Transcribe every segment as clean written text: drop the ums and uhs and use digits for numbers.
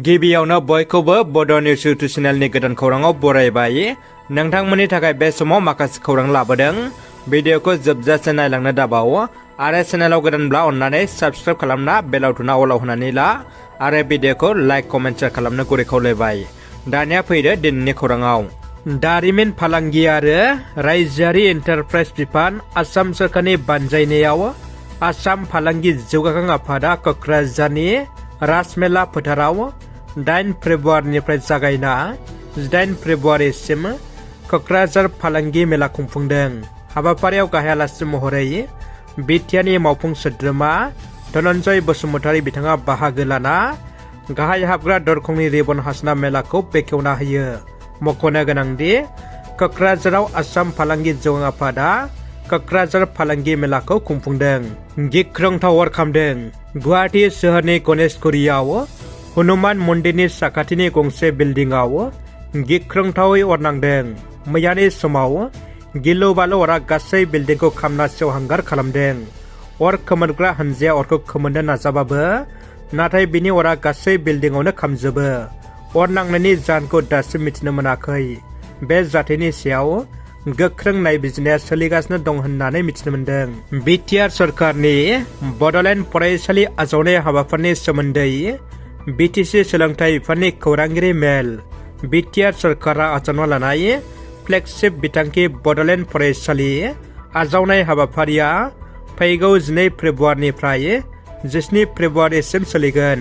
गिबियावनो बयखौबो बड' निउस इउटुब चेनेलनि गोदान खौराङाव बरायबाय। नोंथांमोननि थाखाय बे समाव माखासे खौरां लाबोदों। भिडिअखौ जोबजासे नायलांनो दाबाव आरो चेनेलाव गोदानब्ला अन्नानै साबस्क्राइब खालामना बेल आइकनआ अलाव होनानै ला आरो भिडिअखौ लाइक कमेन्ट शेयार खालामनो गुरै खावलायबाय। दानिया फैदो दिनैनि खौराङाव। दारिमिन फालांगि आरो रायजोआरि एन्टारप्राइज बिफान आसाम सोरखारनि बानजायनायाव आसाम फालांगि जौगाखां आफादा क'क्राझारनि राजमेला फोथाराव 8 फेब्रुवारिनिफ्राय जागायना 18 फेब्रुवारिसिम क'क्राझार फालांगि मेला खुंफुंदों। हाबाफारियाव गाहाय आलासि महरै बिटिआरनि मावफुं सोद्रोमा धनन्जय बसुमतारी बिथाङा बाहागो लाना गाहाय हाबग्रा दरखंनि रिबन हासना मेलाखौ बेखेवना होयो। मख'नो गोनांदि क'क्राझाराव आसाम फालांगि जौगाखां आफादा क'क्राझार फालांगि मेलाखौ खुंफुंदों। गिख्रंथाव अर खामदों। गुवाहाटी सोहोरनि गणेशगुरियाव हनुमान मन्दिरनि साखाथिनि गंसे बिल्डिंआव गिख्रंथावै अर नांदों। मैयानि समाव गिलु बालु अरा गासै बिल्डिंखौ खामना सेवहांगार खालामदों। अर खोमोरग्रा हानजाया अरखौ खोमोरनो नाजाबाबो नाथाय बिनि अरा गासै बिल्डिंआवनो खामजोबो। अर नांनायनि जाहोनखौ दासिम मिथिनो मोनाखै। बे जाथायनि सायाव गोख्रों नायबिजिरनाया सोलिगासिनो दं होननानै मिथिनो मोन्दों। बिटिआर सरकारनि बड'लेण्ड फरायसालि आजावनाय हाबाफारिनि सोमोन्दै बिटिसि सोलोंथाइ बिफाननि खौरांगिरि मेल। बिटिआर सरकारा आजावना लानाय फ्लेगशिप बिथांखि बड'लेण्ड फरायसालि आजावनाय हाबाफारिया फैगौ 12 फेब्रुवारिनिफ्राय 17 फेब्रुवारिसिम सोलिगोन।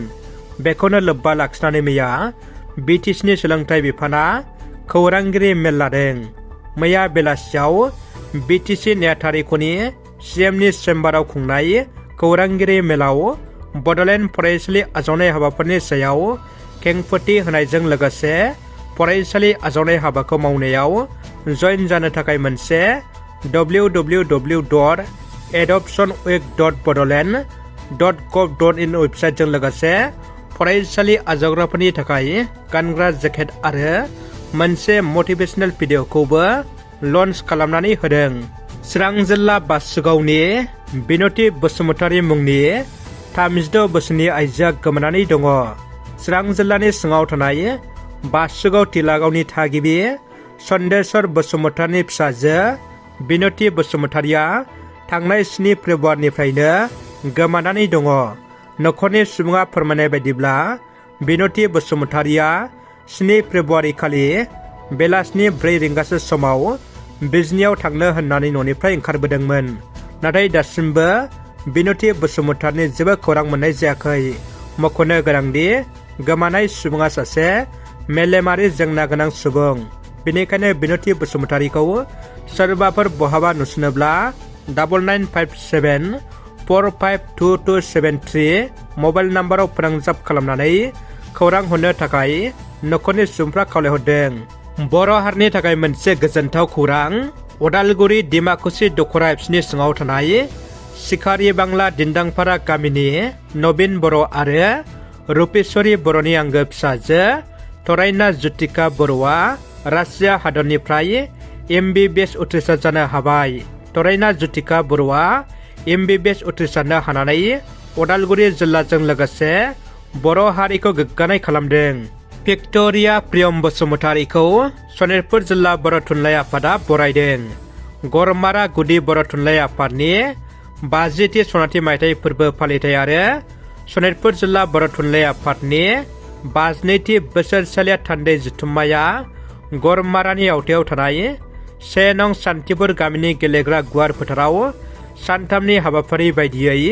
बेखौनो लोब्बा लाखिनानै मैया बिटिसिनि सोलोंथाइ बिफाना खौरांगिरि मेल लादों। मैया बेलासियाव बिटिसि नेहाथारिख'नि सिएमनि चेम्बाराव खुंनाय खौरांगिरि मेलाव बड'लेण्ड फरायसालि आजावनाय हाबाफोरनि सायाव खेंफोरथि होनायजों लोगोसे फरायसालि आजावनाय हाबाखौ मावनायाव जइन जानो थाखाय मोनसे www.adoptionweek.bodoland.gov.in वेबसाइटजों लोगोसे फरायसालि आजावग्राफोरनि थाखाय गानग्रा जेकेट आरो मोनसे मटिभेशनेल भिडिअखौबो लन्च खालामनानै होदों। चिरां जिल्ला बासुगावनि बिनति बसुमतारी मुंनि 36 बोसोरनि आइजोआ गोमानानै दङ। चिरां जिल्लानि सिङाव थानाय बासुगाव टिलागावनि थागिबि चन्देश्वर बसुमतारीनि फिसाजो बिनति बसुमतारीया थांनाय 7 फेब्रुवारिनिफ्रायनो गोमानानै दङ। नखरनि सुबुङा फोरमायनाय बायदिब्ला बिनति बसुमतारीया 7 फेब्रुवारि खालि बेलासिनि 4 रिंगासो समाव बिजनियाव थांनो होननानै न'निफ्राय ओंखारबोदोंमोन। नाथाय दासिमबो बिनति बसुमतारीनि जेबो खौरां मोननाय जायाखै। मख'नो गोनांदि गोमानाय सुबुङा सासे मेलेमारि जेंना गोनां सुबुं। बेनिखायनो बिनति बसुमतारीखौ सोरबाफोर बहाबा नुसनोब्ला 9957452273 मबाइल नाम्बाराव फोनांजाब खालामनानै खौरां हरनो थाखाय नखरनि सुबुंफ्रा खावलायहरदों। बर' हारिनि थाखाय मोनसे गोजोनथाव खौरां। उदालगुरि डिमाकुसि दख'रा एपसनि सिङाव थानाय सिखारि बांला दिन्दांपारा गामिनि नबिन बर' आरो रुपेश्वरी बर'नि आंगो फिसाजो तरायना जुतिका बर'आ रासिया हादरनिफ्राय MBBS उथ्रिसार जानो हाबाय। तरायना जुतिका बर'आ MBBS उथ्रिसारनो हानानै उदालगुरि जिल्लाजों लोगोसे बर' हारिखौ गोग्गानाय खालामदों। भिक्ट'रिया प्रियम बसुमतारीखौ सनितपुर जिल्ला बर' थुनलाइ आफादा बरायदों। गरमारा गुदि बर' थुनलाइ आफादनि 50थि सनाथि मायथाइ फोरबो फालिथाय आरो सनितपुर जिल्ला बर' थुनलाइ आफादनि 52थि बोसोरसालिया थान्दै जथुम्माया गरमारानि आवथायाव थानाय 1 नं सान्तिपुर गामिनि गेलेग्रा गुवार फोथाराव सानथामनि हाबाफारि बायदियै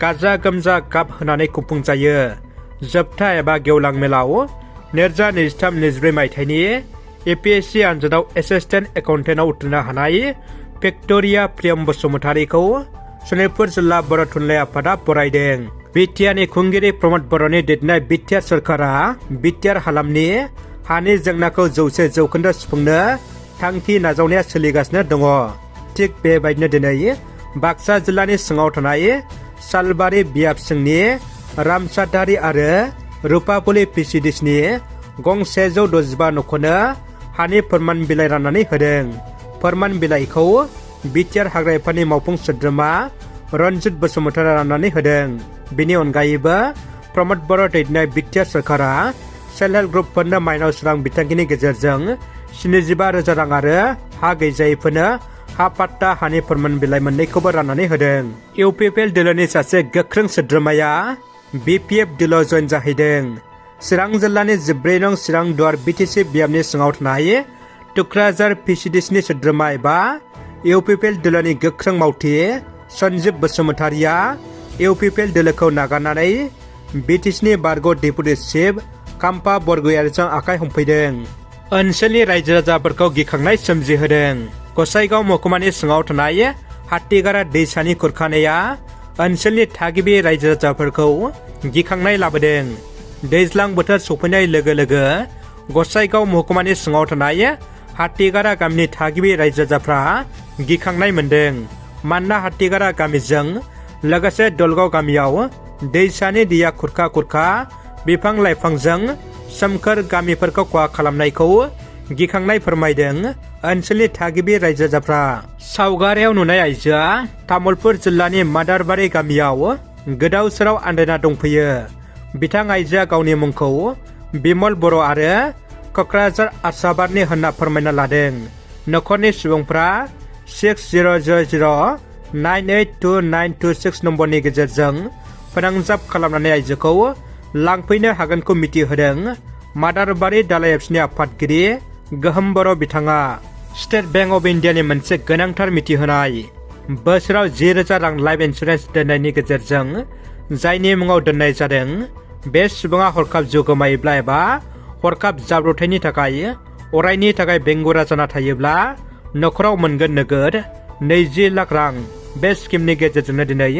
गाजा गोमजा गाब होनानै खुंफुंजायो। जोबथा एबा गेवलां मेलाव 2023-24 मायथाइनि APSC आनजादाव एसिस्टेन्ट एकाउन्टेन्टआव उथ्रिनो हानाय भिक्ट'रिया प्रियम बसुमतारीखौ सनितपुर जिल्ला बर' थुनलाइ आफादा बरायदों। बिटिआरनि खुंगिरि प्रमद बर'नि दैदेननाय बिटिआर सरकारा बिटिआर हालामनि हानि जेंनाखौ 100% सुफुंनो थांखि नाजावनाया सोलिगासिनो दङ। थिग बेबायदिनो दिनै बाक्सा जिल्लानि सिङाव थानाय सालबारि बियाबसिंनि रामसादारि आरो रुपापलि PCDCनि गं 165 न'खरनो हानि फोरमान बिलाइ राननानै होदों। फोरमान बिलाइखौ बिटिआर हाग्रा बिफाननि मावफुं सोद्रोमा रन्जित बसुमतारी राननानै होदों। बेनि अनगायैबो प्रमोद बर' दैदेननाय बिटिआर सरकारा सेल्फ हेल्प ग्रुपफोरनो माइनाव सोरां बिथांखिनि गेजेरजों 75,000 रां आरो हा गैजायैफोरनो हा पाट्टा हानि फोरमान बिलाइ मोननैखौबो राननानै होदों। इउपिपिएल दोलोनि सासे गोख्रों सोद्रोमाया बिपिएफ दोलोआव जइन जाहैदों। चिरां जिल्लानि 14 नं चिरां दुवार बिटिसि बियाबनि सिङाव थानाय टुक्राझार पिसिडिसिनि सोद्रोमा एबा इउपिपिएल दोलोनि गोख्रों मावथि सन्जीब बसुमतारिया इउपिपिएल दोलोखौ नागारनानै बिटिसिनि बारग' डेपुटि चिफ काम्पा बरगयारिजों आखाइ हमफैदों। ओनसोलनि रायजो राजाफोरखौ गिखांनाय सोमजिहोदों। गसाइगाव महकुमानि सिङाव थानाय हात्तिगारा दैसानि खुरखानाया ओनसोलनि थागिबि रायजो राजाफोरखौ गिखांनाय लाबोदों। दैज्लां बोथोर सफैनाय लोगो लोगो गसाइगाव महकुमानि सिङाव थानाय हात्तिगारा गामिनि थागिबि रायजो राजाफ्रा गिखांनाय मोनदों। मानोना हात्तिगारा गामिजों लोगोसे दलगाव गामियाव दैसानि दैया खुरखा बिफां लाइफांजों सोमखोर गामिफोरखौ खहा खालामनायखौ गिखांनाय फोरमायदों ओनसोलनि थागिबि रायजो राजाफ्रा। सावगारियाव नुनाय आइजोआ तामुलपुर जिल्लानि मादारबारि गामियाव गोदाव सोराव आन्दायना दंफैयो। बिथां आइजोआ गावनि मुंखौ बिमल बर' आरो क'क्राझार आसाबारनि होनना फोरमायना लादों। नखरनि सुबुंफ्रा 6000982926 नम्बरनि गेजेरजों फोनांजाब खालामनानै आइजोखौ लांफैनो हागोनखौ मिथिहोदों मादारबारि दालाइ एफसिनि आफादगिरि गोहोम बर' बिथाङा। स्टेट बेंक अफ इन्डियानि मोनसे गोनांथार मिथिहोनाय बोसोराव 10,000 रां लाइफ इन्सुरेन्स दोननायनि गेजेरजों जायनि मुङाव दोननाय जादों बे सुबुङा हरखाब जिउ गोमायोब्ला एबा हरखाब जाब्रबथायनि थाखाय अरायनि थाखाय बेंगुरा जाना थायोब्ला नखराव मोनगोन नोगोद 20 लाख रां। बे स्किमनि गेजेरजोंनो दिनै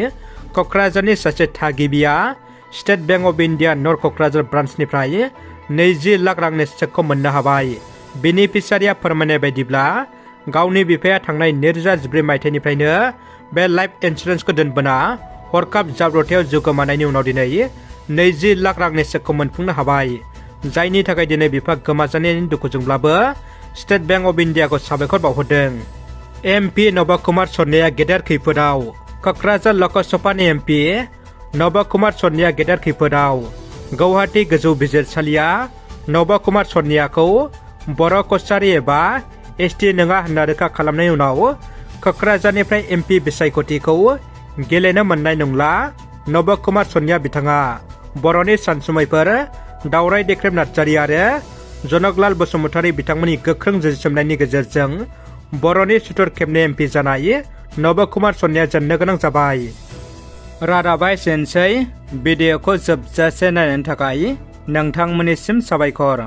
क'क्राझारनि सासे थागिबिया state bank of India north Kokrajhar ब्रान्चनिफ्राय 20 लाख रांनि चेकखौ मोननो हाबाय। बेनिफिसारिया फोरमायनाय बायदिब्ला गावनि बिफाया थांनाय 2014 मायथाइनिफ्रायनो बे लाइफ इन्सुरेन्सखौ दोनबोना हरखाब जाब्रबथायाव जिउ गोमानायनि उनाव दिनै 20 लाख रांनि चेकखौ मोनफुंनो हाबाय। जायनि थाखाय दिनै बिफा गोमाजानायनि दुखुजोंब्लाबो स्टेट बेंक अफ इन्डियाखौ साबायखर बावहरदों। एमपि नब कुमार सन्याया गेदेर खैफोदाव। क'क्राझार लकसभानि एमपि नब कुमार सन्याया गेदेर खैफोदाव। गुवाहाटी गोजौ बिजिरसालिया नब कुमार सन्याखौ बर' कसारि एबा एसटि नङा होनना रोखा खालामनायनि उनाव क'क्राझारनिफ्राय एमपि बिसायख'थिखौ गेलेनो मोननाय नंला नब कुमार सन्या बिथाङा। बर'नि सानसुमैफोर दावराय देख्रेब नार्जारि आरो जनकलाल बसुमतारि बिथांमोननि गोख्रों जुजिसोमनायनि गेजेरजों बर'नि सुथुर खेबनै एमपि जानाय नब कुमार सन्या जेननो गोनां जाबाय। रादाबा एसेनोसै। भिडिअखौ जोबजासे नायनायनि थाखाय नोंथांमोननिसिम साबायखर।